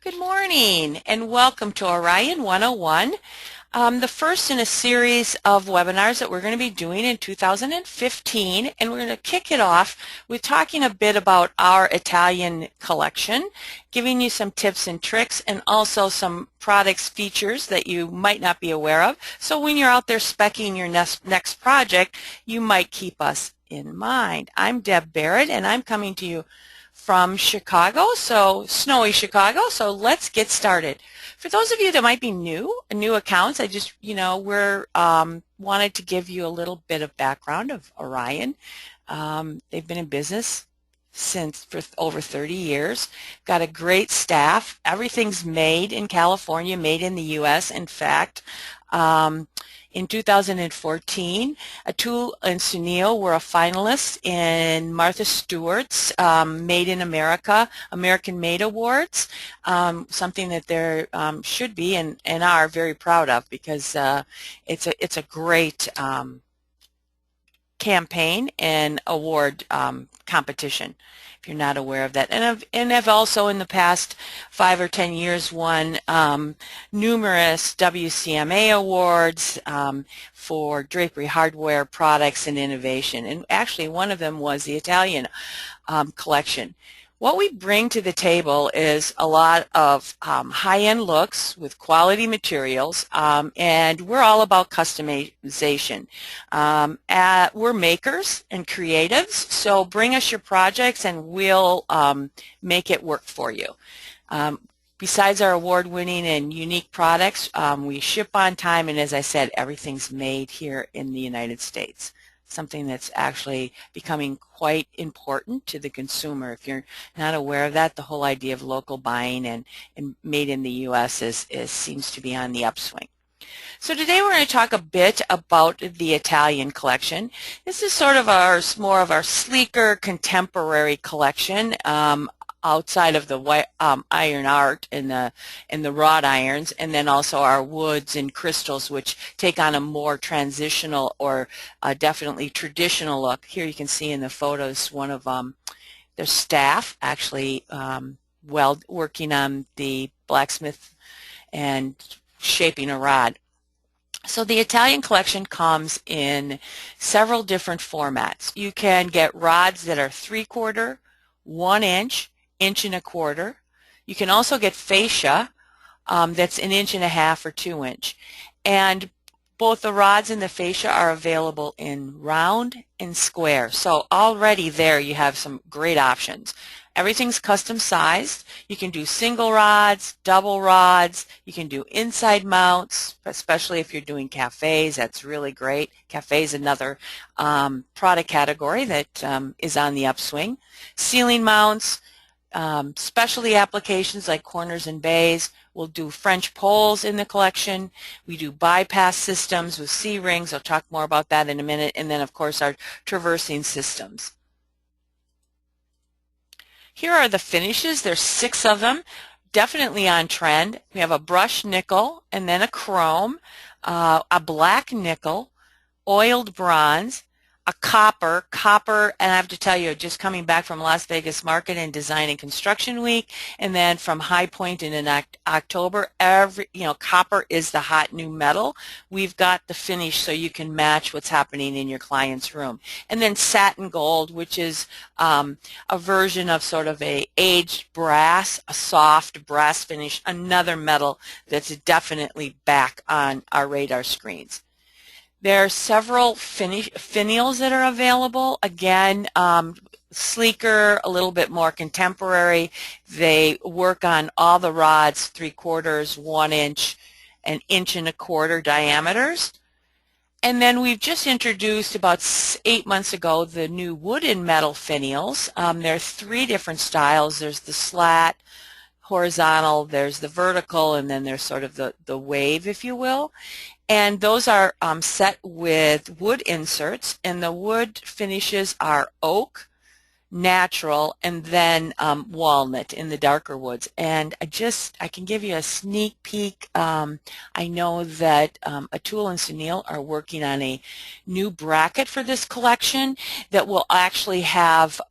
Good morning and welcome to Orion 101, the first in a series of webinars that we're going to be doing in 2015, and we're going to kick it off with talking a bit about our Italian collection, giving you some tips and tricks and also some products features that you might not be aware of. So when you're out there speccing your next project, you might keep us in mind. I'm Deb Barrett and I'm coming to you from Chicago, so snowy Chicago, so let's get started. For those of you that might be new accounts, I just, we're wanted to give you a little bit of background of Orion. They've been in business for over 30 years. Got a great staff. Everything's made in California, made in the U.S. In fact, in 2014, Atul and Sunil were a finalist in Martha Stewart's Made in America, American Made Awards, something that they should be and are very proud of because it's a great campaign and award competition, if you're not aware of that. And I've also in the past 5 or 10 years won numerous WCMA awards for drapery hardware products and innovation. And actually one of them was the Italian collection. What we bring to the table is a lot of high-end looks with quality materials, and we're all about customization. We're makers and creatives, so bring us your projects and we'll make it work for you. Besides our award-winning and unique products, we ship on time, and as I said, everything's made here in the United States. Something that's actually becoming quite important to the consumer. If you're not aware of that, the whole idea of local buying and made in the U.S. seems to be on the upswing. So today we're going to talk a bit about the Italian collection. This is sort of more of our sleeker contemporary collection. Outside of the iron art and the wrought irons, and then also our woods and crystals, which take on a more transitional or definitely traditional look. Here you can see in the photos one of their staff actually working on the blacksmith and shaping a rod. So the Italian collection comes in several different formats. You can get rods that are 3/4, 1 inch, 1.25 inches. You can also get fascia that's 1.5 inches or 2 inch. And both the rods and the fascia are available in round and square. So already there you have some great options. Everything's custom sized. You can do single rods, double rods. You can do inside mounts, especially if you're doing cafes. That's really great. Cafe is another product category that is on the upswing. Ceiling mounts. Specialty applications like corners and bays. We'll do French poles in the collection. We do bypass systems with C-rings. I'll talk more about that in a minute. And then, of course, our traversing systems. Here are the finishes. There's 6 of them, definitely on trend. We have a brushed nickel and then a chrome, a black nickel, oiled bronze, a copper, and I have to tell you, just coming back from Las Vegas Market and Design and Construction Week, and then from High Point in October, copper is the hot new metal. We've got the finish so you can match what's happening in your client's room. And then satin gold, which is a version of sort of a aged brass, a soft brass finish, another metal that's definitely back on our radar screens. There are several finials that are available. Again, sleeker, a little bit more contemporary. They work on all the rods, 3/4, 1 inch, and 1.25 inch diameters. And then we've just introduced about 8 months ago the new wood and metal finials. There are 3 different styles. There's the slat, horizontal, there's the vertical, and then there's sort of the wave, if you will. And those are set with wood inserts, and the wood finishes are oak, natural, and then walnut in the darker woods. And I can give you a sneak peek. I know that Atul and Sunil are working on a new bracket for this collection that will actually have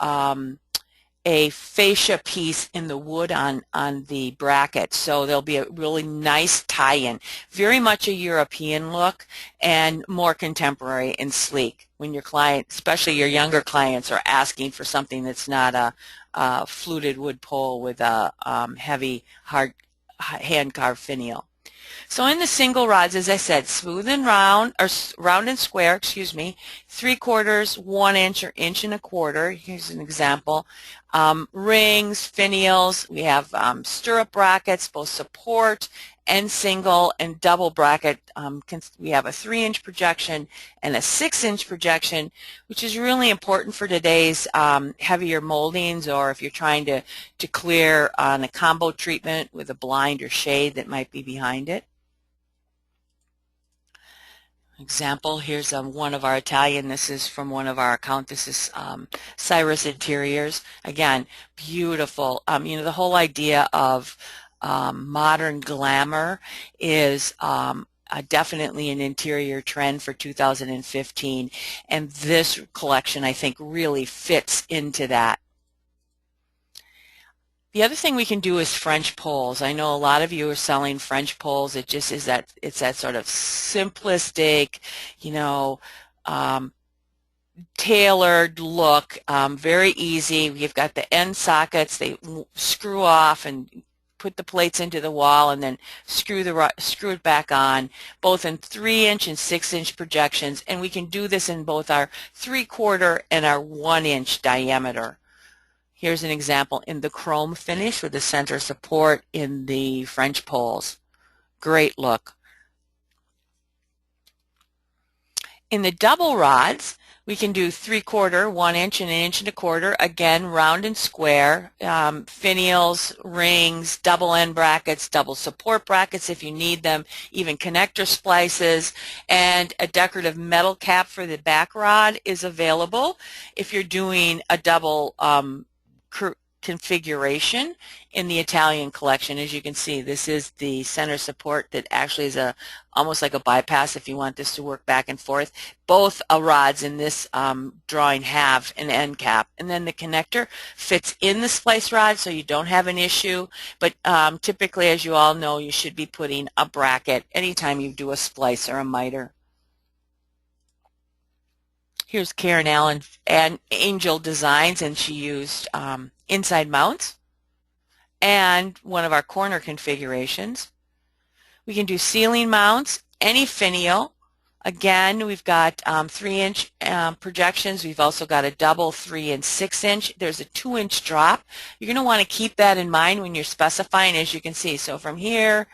a fascia piece in the wood on the bracket, so there'll be a really nice tie-in. Very much a European look and more contemporary and sleek when your client, especially your younger clients, are asking for something that's not a fluted wood pole with a heavy hard hand-carved finial. So in the single rods, as I said, smooth and round, or round and square, excuse me, 3/4, 1 inch, or inch and a quarter. Here's an example. Rings, finials, we have stirrup brackets, both support and single and double bracket. We have a 3-inch projection and a 6-inch projection, which is really important for today's heavier moldings, or if you're trying to clear on a combo treatment with a blind or shade that might be behind it. Example, here's one of our Italian. This is from one of our account. This is Cyrus Interiors. Again, beautiful. You know, the whole idea of modern glamour is definitely an interior trend for 2015, and this collection, I think, really fits into that. The other thing we can do is French poles. I know a lot of you are selling French poles. It just is that, it's that sort of simplistic, you know, tailored look, very easy. You've got the end sockets. They screw off and put the plates into the wall and then screw it back on, both in 3-inch and 6-inch projections. And we can do this in both our 3/4 and our 1-inch diameter. Here's an example in the chrome finish with the center support in the French poles. Great look. In the double rods, we can do 3/4, 1 inch, and 1 1/4 inches. Again, round and square. Finials, rings, double end brackets, double support brackets if you need them, even connector splices, and a decorative metal cap for the back rod is available if you're doing a double configuration in the Italian collection. As you can see, this is the center support that actually is almost like a bypass if you want this to work back and forth. Both rods in this drawing have an end cap, and then the connector fits in the splice rod, so you don't have an issue. But typically, as you all know, you should be putting a bracket anytime you do a splice or a miter. Here's Karen Allen and Angel Designs, and she used inside mounts and one of our corner configurations. We can do ceiling mounts, any finial. Again, we've got 3-inch projections. We've also got a double 3 and 6-inch. There's a 2-inch drop. You're going to want to keep that in mind when you're specifying, as you can see. So from here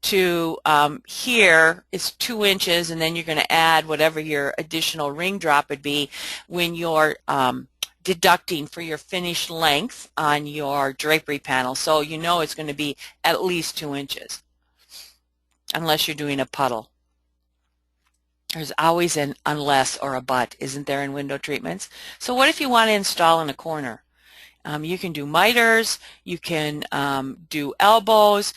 to here is 2 inches, and then you're going to add whatever your additional ring drop would be when you're deducting for your finished length on your drapery panel. So you know it's going to be at least 2 inches, unless you're doing a puddle. There's always an unless or a but, isn't there, in window treatments? So what if you want to install in a corner? You can do miters, you can do elbows.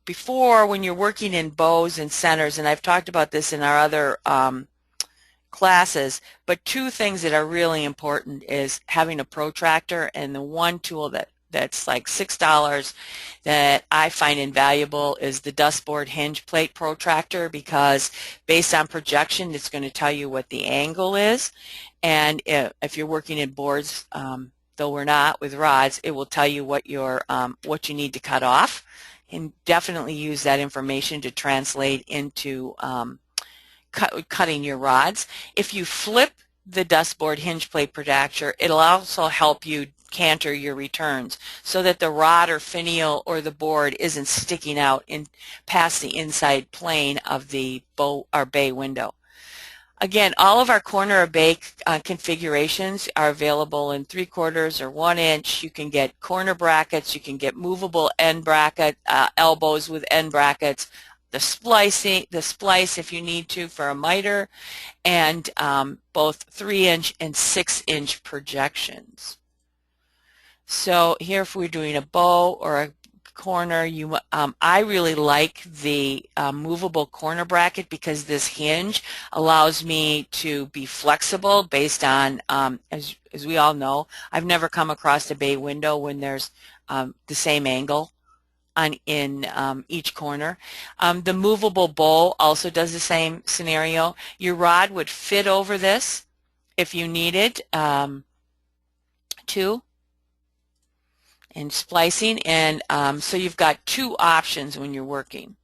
Before, when you're working in bows and centers, and I've talked about this in our other classes, but two things that are really important is having a protractor, and the one tool that's like $6 that I find invaluable is the dustboard hinge plate protractor, because based on projection, it's going to tell you what the angle is, and if you're working in boards, though we're not with rods, it will tell you what you need to cut off, and definitely use that information to translate into cutting your rods. If you flip the dustboard hinge plate protractor, it'll also help you canter your returns so that the rod or finial or the board isn't sticking out past the inside plane of the bow or bay window. Again, all of our corner or bay configurations are available in 3/4 or 1 inch. You can get corner brackets, you can get movable end bracket, elbows with end brackets, the splice if you need to for a miter, and both 3-inch and 6-inch projections. So here, if we're doing a bow or a corner, I really like the movable corner bracket because this hinge allows me to be flexible based on, as we all know, I've never come across a bay window when there's the same angle in each corner. The movable bowl also does the same scenario. Your rod would fit over this if you needed to. And splicing, and so you've got two options when you're working.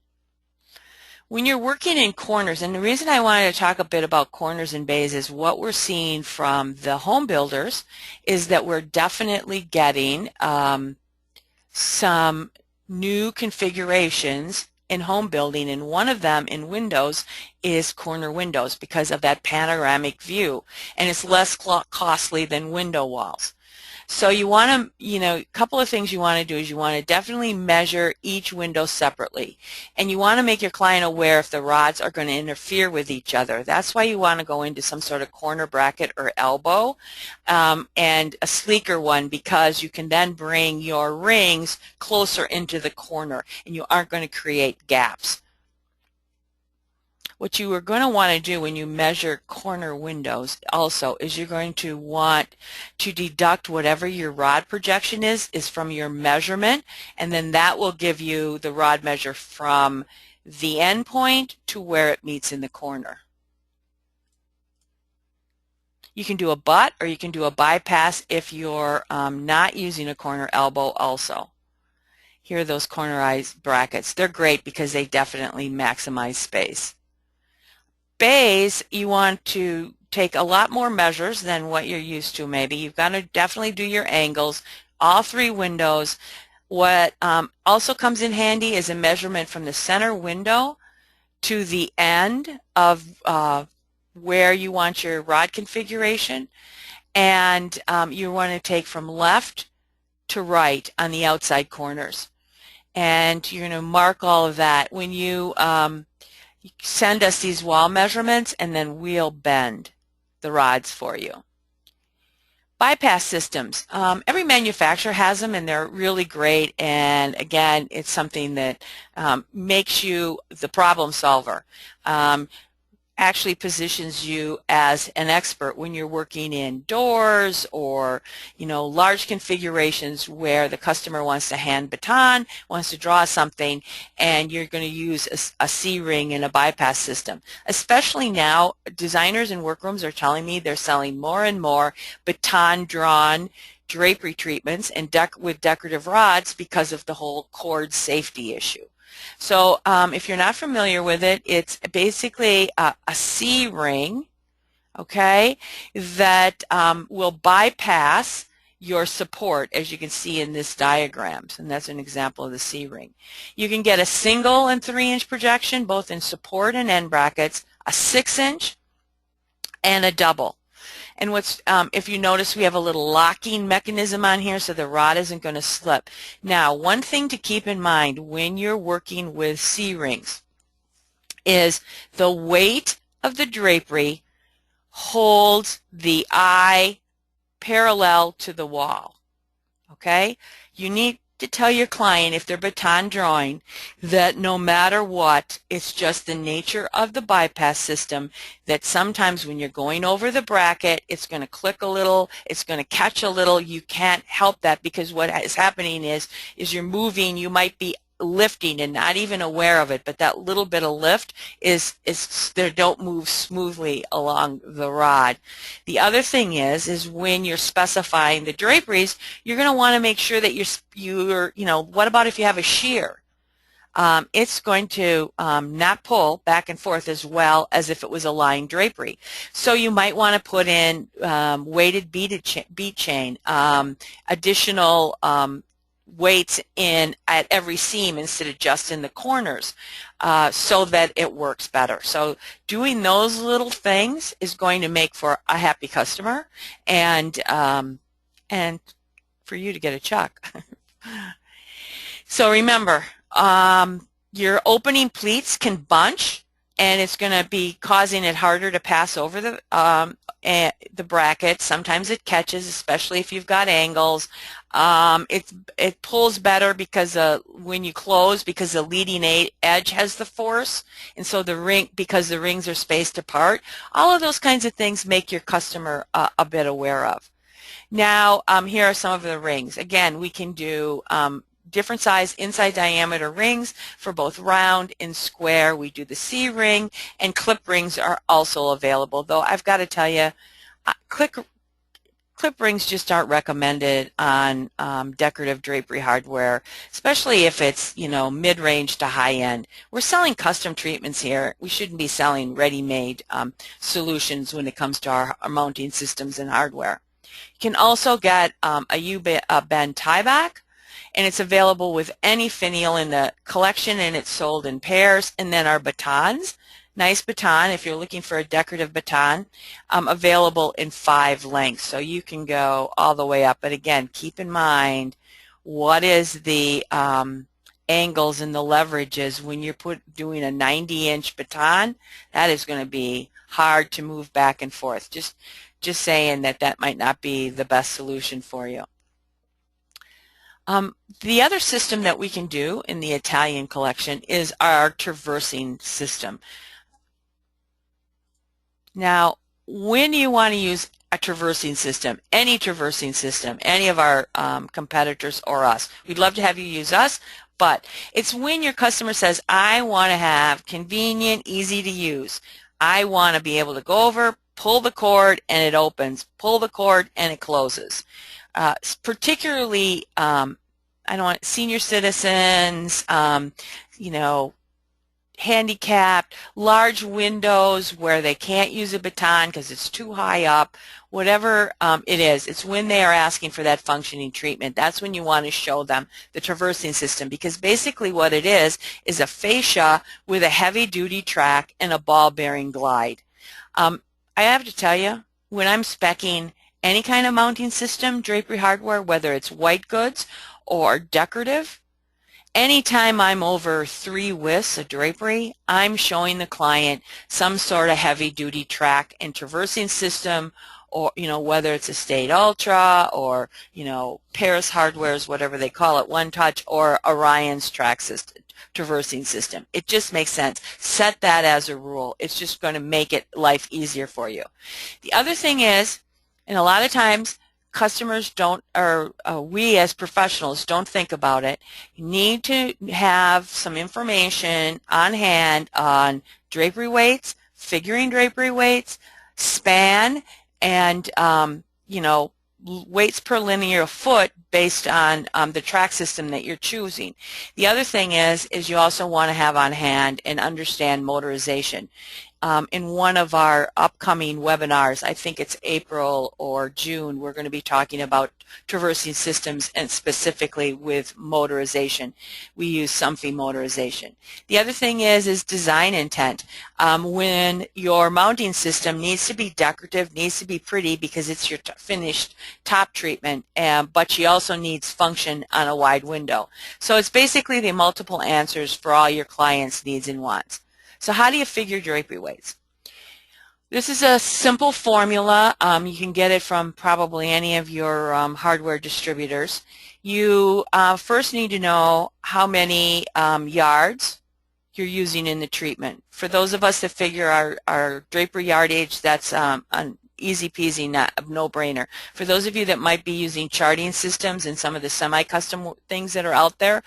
When you're working in corners, and the reason I wanted to talk a bit about corners and bays is what we're seeing from the home builders is that we're definitely getting some new configurations in home building, and one of them in windows is corner windows because of that panoramic view, and it's less costly than window walls. So you want to, a couple of things you want to do is you want to definitely measure each window separately. And you want to make your client aware if the rods are going to interfere with each other. That's why you want to go into some sort of corner bracket or elbow and a sleeker one, because you can then bring your rings closer into the corner and you aren't going to create gaps. What you are going to want to do when you measure corner windows also is you're going to want to deduct whatever your rod projection is from your measurement, and then that will give you the rod measure from the end point to where it meets in the corner. You can do a butt or you can do a bypass if you're not using a corner elbow also. Here are those cornerized brackets. They're great because they definitely maximize space. Bays, you want to take a lot more measures than what you're used to maybe. You've got to definitely do your angles, all three windows. What also comes in handy is a measurement from the center window to the end of where you want your rod configuration, and you want to take from left to right on the outside corners. And you're going to mark all of that. When you send us these wall measurements, and then we'll bend the rods for you. Bypass systems. Every manufacturer has them, and they're really great. And again, it's something that makes you the problem solver. Actually positions you as an expert when you're working indoors or large configurations where the customer wants to hand baton, wants to draw something, and you're going to use a C-ring and a bypass system. Especially now, designers and workrooms are telling me they're selling more and more baton drawn drapery treatments and with decorative rods because of the whole cord safety issue. So if you're not familiar with it, it's basically a C-ring, okay, that will bypass your support, as you can see in this diagram, and that's an example of the C-ring. You can get a single and 3-inch projection, both in support and end brackets, a 6-inch, and a double. And if you notice, we have a little locking mechanism on here so the rod isn't going to slip. Now, one thing to keep in mind when you're working with C-rings is the weight of the drapery holds the eye parallel to the wall. Okay? You need to tell your client, if they're baton drawing, that no matter what, it's just the nature of the bypass system that sometimes when you're going over the bracket, it's going to click a little, it's going to catch a little. You can't help that because what is happening is you're moving, you might be lifting and not even aware of it, but that little bit of lift is they don't move smoothly along the rod. The other thing is when you're specifying the draperies, you're going to want to make sure that you're what about if you have a shear? It's going to not pull back and forth as well as if it was a line drapery. So you might want to put in weighted bead chain, additional weights in at every seam instead of just in the corners so that it works better. So doing those little things is going to make for a happy customer and for you to get a check. So remember, your opening pleats can bunch and it's going to be causing it harder to pass over the bracket. Sometimes it catches, especially if you've got angles. It pulls better because when you close, because the leading edge has the force, and so because the rings are spaced apart. All of those kinds of things make your customer a bit aware of. Now, here are some of the rings. Again, we can do different size inside diameter rings for both round and square. We do the C ring, and clip rings are also available, though I've got to tell you, clip rings just aren't recommended on decorative drapery hardware, especially if it's, you know, mid-range to high-end. We're selling custom treatments here. We shouldn't be selling ready-made solutions when it comes to our mounting systems and hardware. You can also get a U-bend tieback, and it's available with any finial in the collection, and it's sold in pairs. And then our batons, nice baton if you're looking for a decorative baton, available in 5 lengths, so you can go all the way up. But again, keep in mind what is the angles and the leverages when you're doing a 90-inch baton. That is going to be hard to move back and forth. Just saying that might not be the best solution for you. The other system that we can do in the Italian collection is our traversing system. Now, when do you want to use a traversing system? Any traversing system, any of our competitors or us. We'd love to have you use us, but it's when your customer says, I want to have convenient, easy to use. I want to be able to go over, pull the cord, and it opens. Pull the cord, and it closes. Particularly, I don't want senior citizens, you know, handicapped, large windows where they can't use a baton because it's too high up, whatever it is. It's when they are asking for that functioning treatment. That's when you want to show them the traversing system, because basically what it is a fascia with a heavy-duty track and a ball-bearing glide. I have to tell you, when I'm speccing any kind of mounting system, drapery hardware, whether it's white goods or decorative, anytime I'm over 3 widths of drapery, I'm showing the client some sort of heavy-duty track and traversing system, or, you know, whether it's Estate Ultra or, you know, Paris Hardware's, whatever they call it, One Touch, or Orion's track system, traversing system. It just makes sense. Set that as a rule. It's just going to make life easier for you. The other thing is, and a lot of times, customers don't, or we as professionals don't think about it. You need to have some information on hand on drapery weights, figuring drapery weights, span, and you know, weights per linear foot based on the track system that you're choosing. The other thing is you also want to have on hand and understand motorization. In one of our upcoming webinars, I think it's April or June, we're going to be talking about traversing systems and specifically with motorization. We use Somfy motorization. The other thing is design intent. When your mounting system needs to be decorative, needs to be pretty because it's your finished top treatment, but she also needs function on a wide window. So it's basically the multiple answers for all your clients' needs and wants. So how do you figure drapery weights? This is a simple formula. You can get it from probably any of your hardware distributors. You first need to know how many yards you're using in the treatment. For those of us that figure our drapery yardage, that's an easy peasy, no-brainer. For those of you that might be using charting systems and some of the semi-custom things that are out there,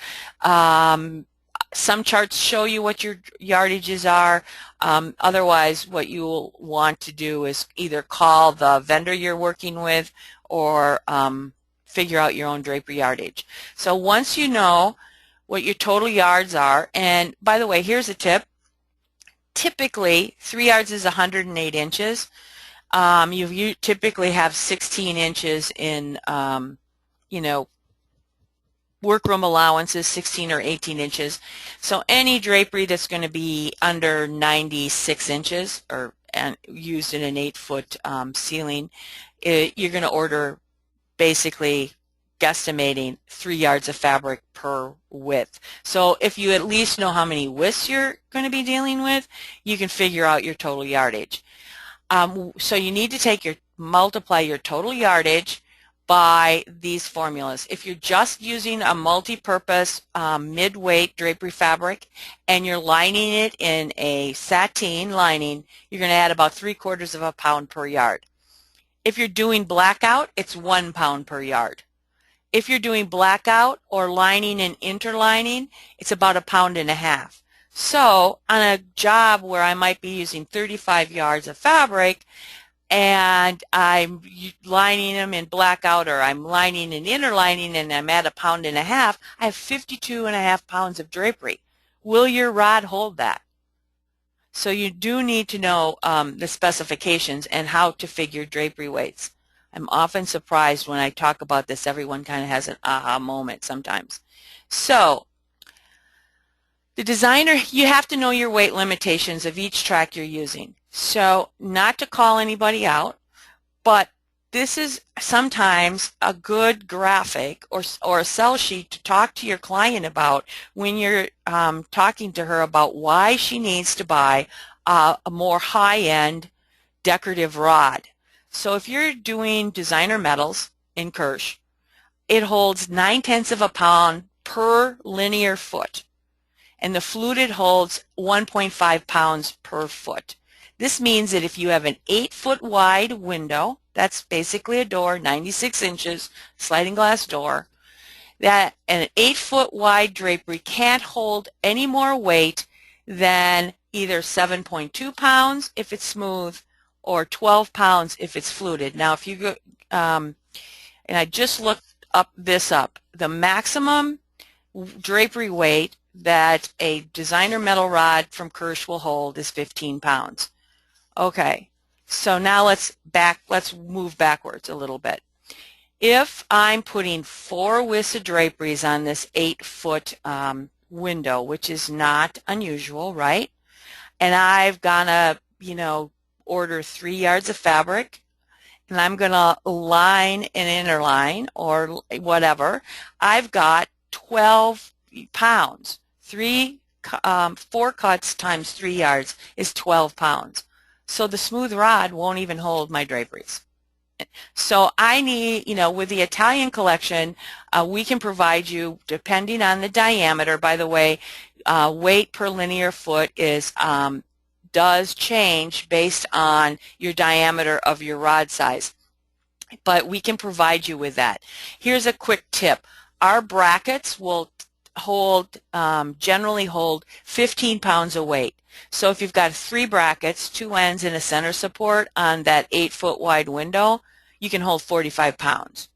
some charts show you what your yardages are. Otherwise, what you'll want to do is either call the vendor you're working with or figure out your own drapery yardage. So once you know what your total yards are, and by the way, here's a tip. Typically, 3 yards is 108 inches. You typically have 16 inches in, you know, workroom allowances, 16 or 18 inches. So any drapery that's going to be under 96 inches or used in an 8-foot ceiling, you're going to order basically guesstimating 3 yards of fabric per width. So if you at least know how many widths you're going to be dealing with, you can figure out your total yardage. So you need to multiply your total yardage by these formulas. If you're just using a multi-purpose mid-weight drapery fabric and you're lining it in a sateen lining, you're going to add about 3/4 of a pound per yard. If you're doing blackout, it's 1 pound per yard. If you're doing blackout or lining and interlining, it's about 1.5 pounds. So on a job where I might be using 35 yards of fabric and I'm lining them in blackout, or I'm lining and interlining and I'm at 1.5 pounds, I have 52.5 pounds of drapery. Will your rod hold that? So you do need to know the specifications and how to figure drapery weights. I'm often surprised when I talk about this. Everyone kind of has an aha moment sometimes. So the designer, you have to know your weight limitations of each track you're using. So not to call anybody out, but this is sometimes a good graphic or a sell sheet to talk to your client about when you're talking to her about why she needs to buy a more high-end decorative rod. So if you're doing designer metals in Kirsch, it holds 9/10 of a pound per linear foot, and the fluted holds 1.5 pounds per foot. This means that if you have an 8-foot wide window, that's basically a door, 96 inches, sliding glass door, that an 8-foot wide drapery can't hold any more weight than either 7.2 pounds if it's smooth or 12 pounds if it's fluted. Now if you go, and I just looked this up, the maximum drapery weight that a designer metal rod from Kirsch will hold is 15 pounds. Okay, so now let's move backwards a little bit. If I'm putting 4 widths of draperies on this 8-foot window, which is not unusual, right? And I've gonna, order 3 yards of fabric, and I'm gonna line and interline or whatever, I've got 12 pounds. 4 cuts times 3 yards is 12 pounds. So the smooth rod won't even hold my draperies. So I need, with the Italian collection, we can provide you, depending on the diameter, by the way, weight per linear foot does change based on your diameter of your rod size. But we can provide you with that. Here's a quick tip. Our brackets will generally hold 15 pounds of weight. So if you've got 3 brackets, 2 ends and a center support on that 8-foot wide window, you can hold 45 pounds.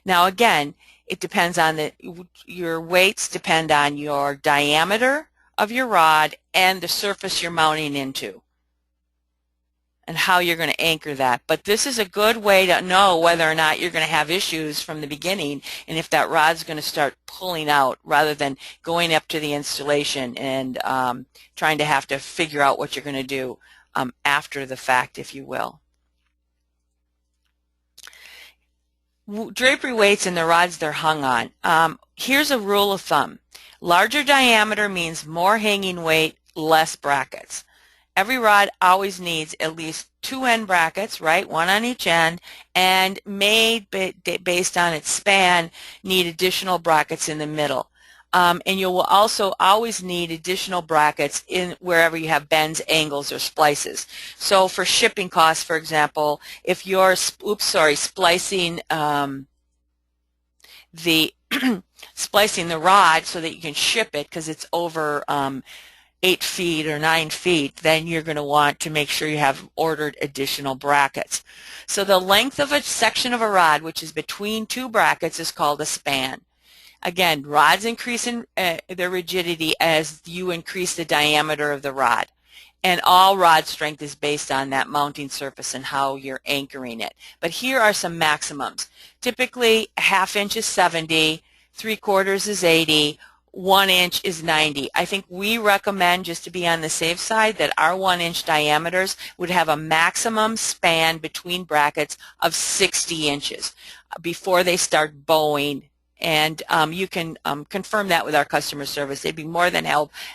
Now again, it depends on your weights depend on your diameter of your rod and the surface you're mounting into and how you're going to anchor that. But this is a good way to know whether or not you're going to have issues from the beginning and if that rod's going to start pulling out rather than going up to the installation and trying to have to figure out what you're going to do after the fact, if you will. Drapery weights and the rods they're hung on. Here's a rule of thumb. Larger diameter means more hanging weight, less brackets. Every rod always needs at least 2 end brackets, right, 1 on each end, and made based on its span, need additional brackets in the middle. And you will also always need additional brackets in wherever you have bends, angles, or splices. So for shipping costs, for example, if you're splicing splicing the rod so that you can ship it because it's over 8 feet or 9 feet, then you're going to want to make sure you have ordered additional brackets. So the length of a section of a rod, which is between 2 brackets, is called a span. Again, rods increase in their rigidity as you increase the diameter of the rod. And all rod strength is based on that mounting surface and how you're anchoring it. But here are some maximums. Typically, 1/2 inch is 70, 3/4 is 80, 1 inch is 90. I think we recommend, just to be on the safe side, that our 1-inch diameters would have a maximum span between brackets of 60 inches. before they start bowing. And you can confirm that with our customer service. They'd be more than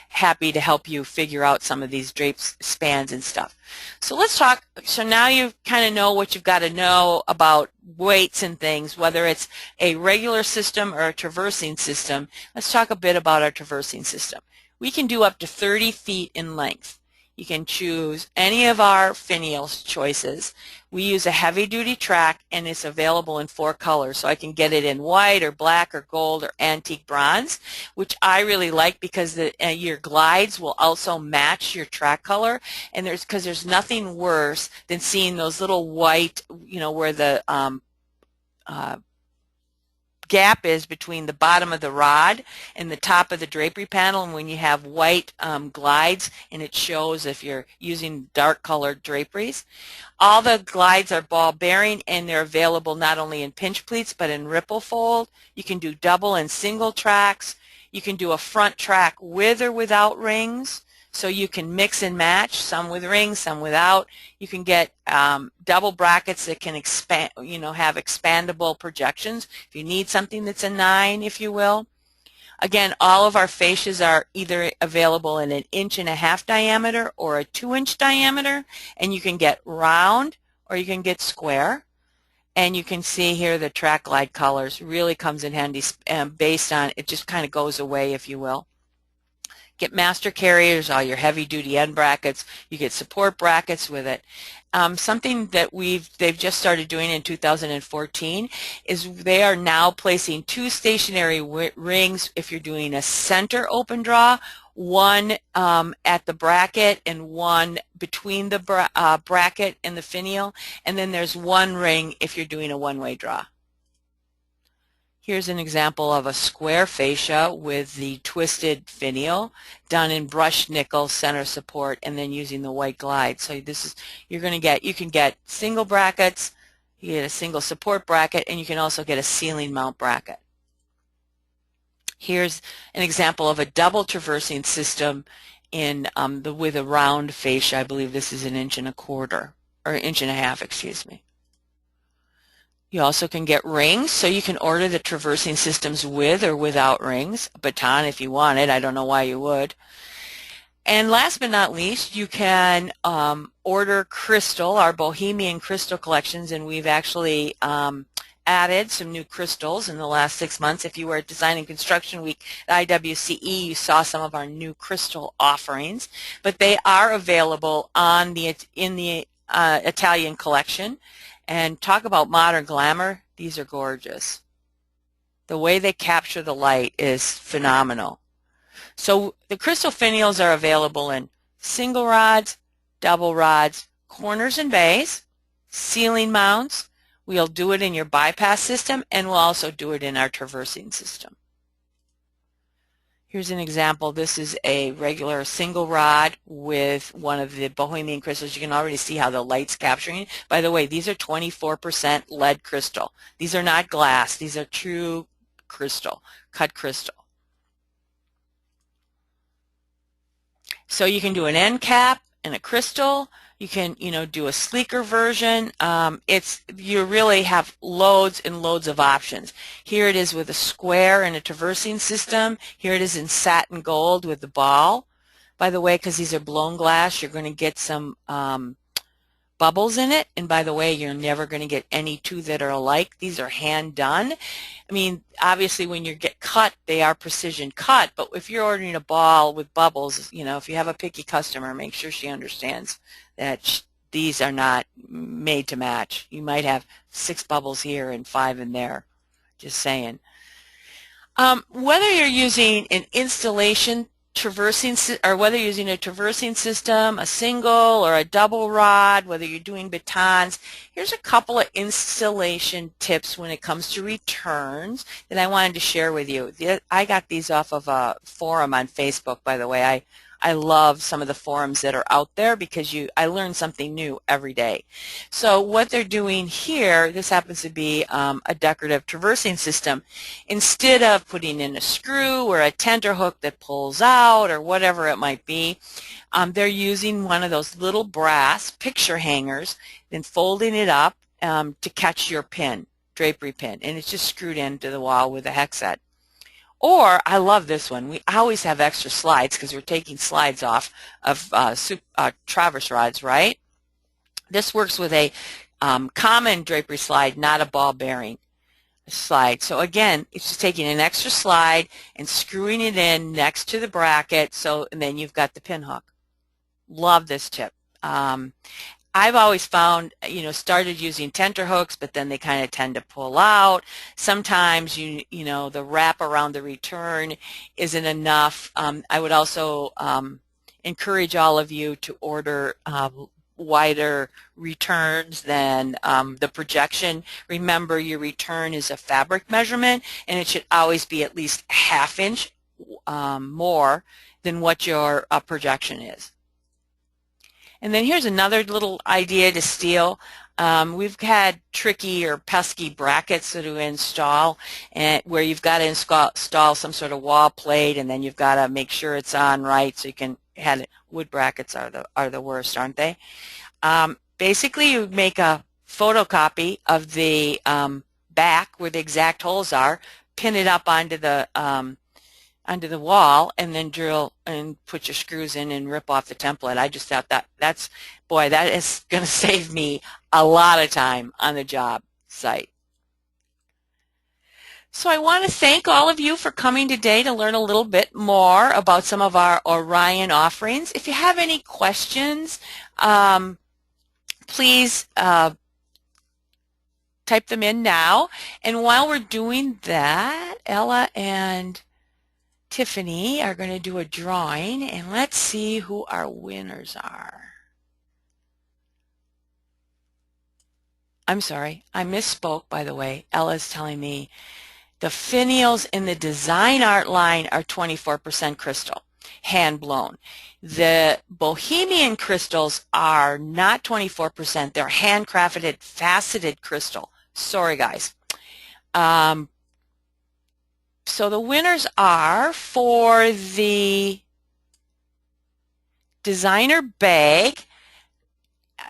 happy to help you figure out some of these drape spans and stuff. So let's talk. So now you kind of know what you've got to know about weights and things, whether it's a regular system or a traversing system. Let's talk a bit about our traversing system. We can do up to 30 feet in length. You can choose any of our finial choices. We use a heavy-duty track, and it's available in 4 colors. So I can get it in white or black or gold or antique bronze, which I really like because your glides will also match your track color. And because there's nothing worse than seeing those little white, where the gap is between the bottom of the rod and the top of the drapery panel, and when you have white glides and it shows if you're using dark colored draperies. All the glides are ball bearing, and they're available not only in pinch pleats but in ripple fold. You can do double and single tracks. You can do a front track with or without rings, so you can mix and match, some with rings, some without. You can get double brackets that can expand, have expandable projections if you need something that's a 9, if you will. Again, all of our fascias are either available in an 1.5" diameter or a 2" diameter, and you can get round or you can get square. And you can see here the track glide colors really comes in handy based on, it just kind of goes away, if you will. Get master carriers, all your heavy-duty end brackets. You get support brackets with it. Something that they've just started doing in 2014 is they are now placing 2 stationary rings if you're doing a center open draw, one at the bracket and one between the bracket and the finial, and then there's 1 ring if you're doing a one-way draw. Here's an example of a square fascia with the twisted finial done in brushed nickel center support and then using the white glide. So this is, you can get single brackets, you get a single support bracket, and you can also get a ceiling mount bracket. Here's an example of a double traversing system in with a round fascia. I believe this is 1.25" or 1.5", excuse me. You also can get rings, so you can order the traversing systems with or without rings, a baton if you want it. I don't know why you would. And last but not least, you can order crystal, our Bohemian crystal collections, and we've actually added some new crystals in the last 6 months. If you were at Design and Construction Week at IWCE, you saw some of our new crystal offerings, but they are available in the Italian collection. And talk about modern glamour, these are gorgeous. The way they capture the light is phenomenal. So the crystal finials are available in single rods, double rods, corners and bays, ceiling mounts. We'll do it in your bypass system, and we'll also do it in our traversing system. Here's an example. This is a regular single rod with one of the Bohemian crystals. You can already see how the light's capturing it. By the way, these are 24% lead crystal. These are not glass. These are true crystal, cut crystal. So you can do an end cap and a crystal. You can, do a sleeker version. You really have loads and loads of options. Here it is with a square and a traversing system. Here it is in satin gold with the ball. By the way, because these are blown glass, you're going to get some bubbles in it. And by the way, you're never going to get any 2 that are alike. These are hand done. I mean, obviously when you get cut, they are precision cut, but if you're ordering a ball with bubbles, if you have a picky customer, make sure she understands that these are not made to match. You might have 6 bubbles here and 5 in there, just saying. Whether you're using an installation traversing, or whether you're using a traversing system, a single or a double rod, whether you're doing batons, here's a couple of installation tips when it comes to returns that I wanted to share with you. I got these off of a forum on Facebook, by the way. I love some of the forums that are out there because I learn something new every day. So what they're doing here, this happens to be a decorative traversing system. Instead of putting in a screw or a tenter hook that pulls out or whatever it might be, they're using one of those little brass picture hangers and folding it up to catch your pin. drapery pin, and it's just screwed into the wall with a hex set. Or, I love this one, we always have extra slides because we're taking slides off of traverse rods, right? This works with a common drapery slide, not a ball bearing slide. So again, it's just taking an extra slide and screwing it in next to the bracket, and then you've got the pin hook. Love this tip. I've always found, started using tenter hooks, but then they kind of tend to pull out. Sometimes, the wrap around the return isn't enough. I would also encourage all of you to order wider returns than the projection. Remember, your return is a fabric measurement, and it should always be at least ½ inch more than what your projection is. And then here's another little idea to steal. We've had tricky or pesky brackets to install, and where you've got to install some sort of wall plate, and then you've got to make sure it's on right so you can have it. Wood brackets are the worst, aren't they? Basically, you make a photocopy of the back where the exact holes are, pin it up onto the wall, and then drill and put your screws in and rip off the template. I just thought that is going to save me a lot of time on the job site. So I want to thank all of you for coming today to learn a little bit more about some of our Orion offerings. If you have any questions, please type them in now. And while we're doing that, Ella and Tiffany are going to do a drawing, and let's see who our winners are. I'm sorry, I misspoke, by the way. Ella's telling me the finials in the design art line are 24% crystal, hand blown. The Bohemian crystals are not 24%. They're handcrafted, faceted crystal. Sorry, guys. So the winners are, for the designer bag,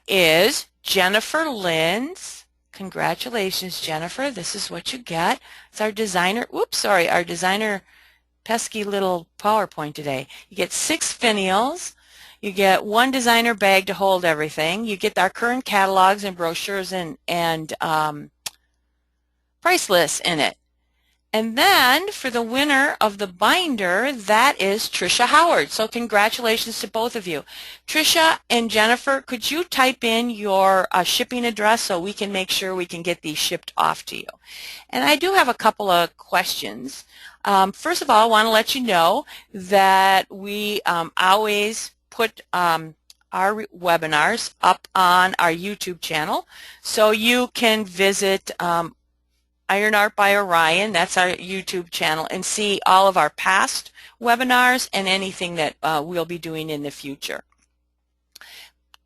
is Jennifer Linz. Congratulations, Jennifer. This is what you get. It's our designer, our designer pesky little PowerPoint today. You get 6 finials. You get 1 designer bag to hold everything. You get our current catalogs and brochures and price lists in it. And then for the winner of the binder, that is Tricia Howard. So congratulations to both of you. Tricia and Jennifer, could you type in your shipping address so we can make sure we can get these shipped off to you? And I do have a couple of questions. First of all, I want to let you know that we always put our webinars up on our YouTube channel, so you can visit Iron Art by Orion, that's our YouTube channel, and see all of our past webinars and anything that we'll be doing in the future.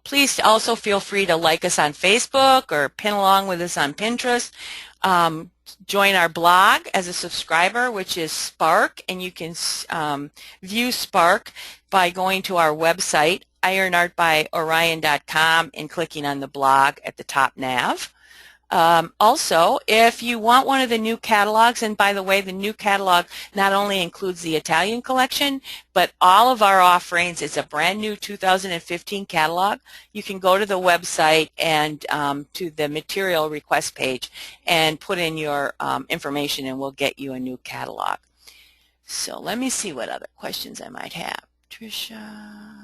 Please also feel free to like us on Facebook or pin along with us on Pinterest. Join our blog as a subscriber, which is Spark, and you can view Spark by going to our website, ironartbyorion.com, and clicking on the blog at the top nav. Also, if you want one of the new catalogs, and by the way, the new catalog not only includes the Italian collection, but all of our offerings. It's a brand new 2015 catalog. You can go to the website and to the material request page and put in your information, and we'll get you a new catalog. So let me see what other questions I might have. Tricia.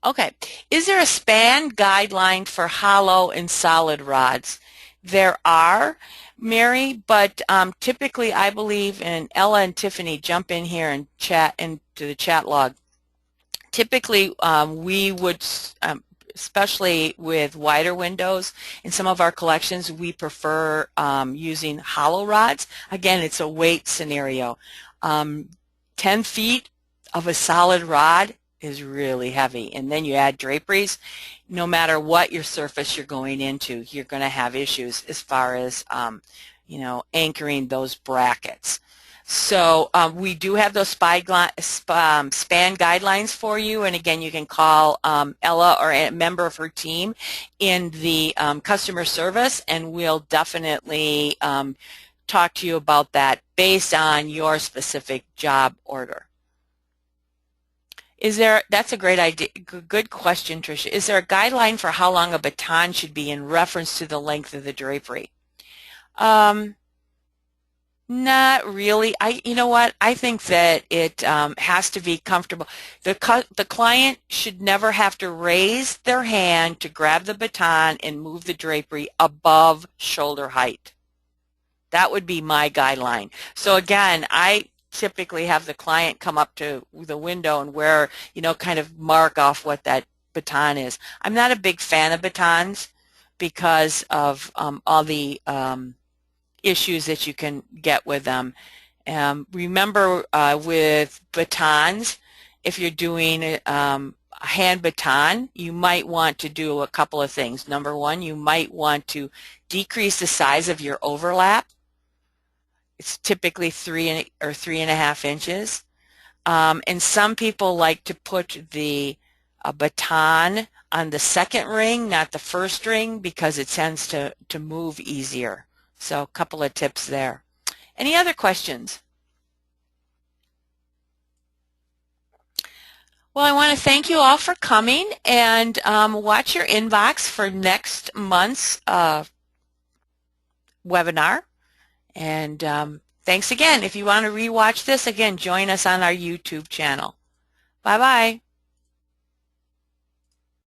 Okay, is there a span guideline for hollow and solid rods? There are, Mary, but typically I believe, and Ella and Tiffany jump in here and chat into the chat log. Typically we would, especially with wider windows in some of our collections, we prefer using hollow rods. Again, it's a weight scenario. 10 feet of a solid rod is really heavy, and then you add draperies. No matter what your surface you're going into, you're going to have issues as far as anchoring those brackets. So we do have those span guidelines for you, and again, you can call Ella or a member of her team in the customer service, and we'll definitely talk to you about that based on your specific job order. That's a great idea, good question, Tricia. Is there a guideline for how long a baton should be in reference to the length of the drapery? Not really. You know what? I think that it has to be comfortable. The client should never have to raise their hand to grab the baton and move the drapery above shoulder height. That would be my guideline. So again, I typically have the client come up to the window and wear, kind of mark off what that baton is. I'm not a big fan of batons because of all the issues that you can get with them. Remember with batons, if you're doing a hand baton, you might want to do a couple of things. Number one, you might want to decrease the size of your overlap. It's typically 3 or 3.5 inches. And some people like to put the baton on the second ring, not the first ring, because it tends to move easier. So a couple of tips there. Any other questions? Well, I want to thank you all for coming, and watch your inbox for next month's webinar. And thanks again. If you want to rewatch this, again, join us on our YouTube channel. Bye-bye.